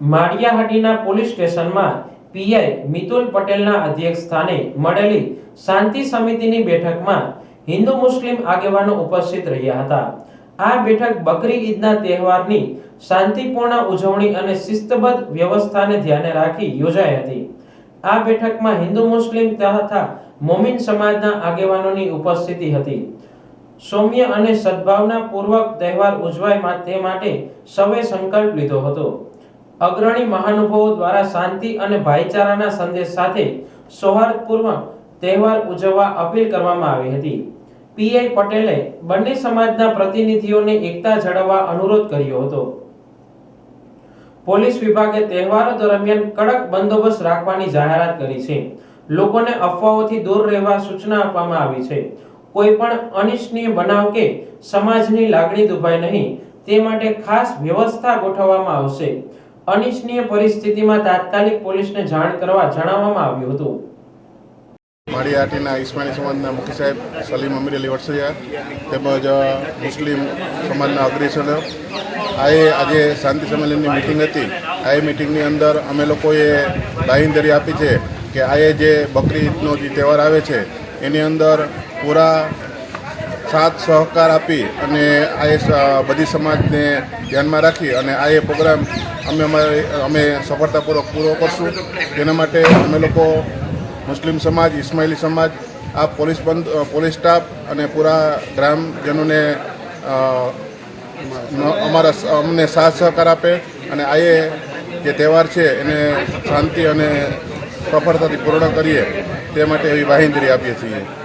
Maliya Hatina police સ્ટેશનમાં PI Mitul પટેલના અધ્યક્ષસ્થાને મળેલી શાંતિ સમિતિની બેઠકમાં હિન્દુ મુસ્લિમ આગેવાનો ઉપસ્થિત રહ્યા હતા। આ બેઠક બકરી ઈદના તહેવારની શાંતિપૂર્ણ ઉજવણી અને શિસ્તબદ્ધ વ્યવસ્થાને ધ્યાને રાખી યોજાઈ હતી। આ બેઠકમાં હિન્દુ મુસ્લિમ તથા મોમીન સમાજના આગેવાનોની ઉપસ્થિતિ હતી। સૌમ્ય અને સદભાવનાપૂર્વક તહેવાર ઉજવાય તે માટે સૌએ સંકલ્પ લીધો હતો। અગ્રણી મહાનુભાવો દ્વારા શાંતિ અને ભાઈચારાના સંદેશ સાથે સૌહાર્દપૂર્વક તહેવાર ઉજવવા અપીલ કરવામાં આવી હતી। પીઆઈ પટેલે બંને સમાજના પ્રતિનિધિઓને એકતા જાળવવા અનુરોધ કર્યો હતો। પોલીસ વિભાગે તહેવારો દરમિયાન કડક બંદોબસ્ત રાખવાની જાહેરાત કરી છે। લોકોને અફવાઓથી દૂર રહેવા સૂચના આપવામાં આવી છે। કોઈ પણ અનિચ્છનીય બનાવ કે સમાજની લાગણી દુભાય નહીં તે માટે ખાસ વ્યવસ્થા ગોઠવવામાં આવશે। અનિચ્છનીય પરિસ્થિતિમાં તાત્કાલિક પોલીસને જાણ કરવા જણાવવામાં આવ્યું હતું। માળિયાહાટીના ઇસ્માઇલી સમાજના મુખી સાહેબ સલીમ અમીર અલી વટસરિયા તેમજ મુસ્લિમ સમાજના અગ્રણીઓ આજે શાંતિ સંમેલનની મિટિંગ હતી। આ મિટિંગની અંદર અમે લોકોએ બાંહેધરી આપી છે કે આ જે બકરી ઈદનો જે તહેવાર આવે છે એની અંદર પૂરા સાથ સહકાર આપી અને આ બધી સમાજને ધ્યાનમાં રાખી અને આ પ્રોગ્રામ અમે સફળતાપૂર્વક પૂરો કરશું। તેના માટે અમે લોકો મુસ્લિમ સમાજ, ઇસ્માઇલી સમાજ, આ પોલીસ સ્ટાફ અને પૂરા ગ્રામજનોને અમને સાથ સહકાર આપે અને આ જે તહેવાર છે એને શાંતિ અને સફળતાથી પૂર્ણ કરીએ તે માટે એવી બાંહેધરી આપીએ છીએ।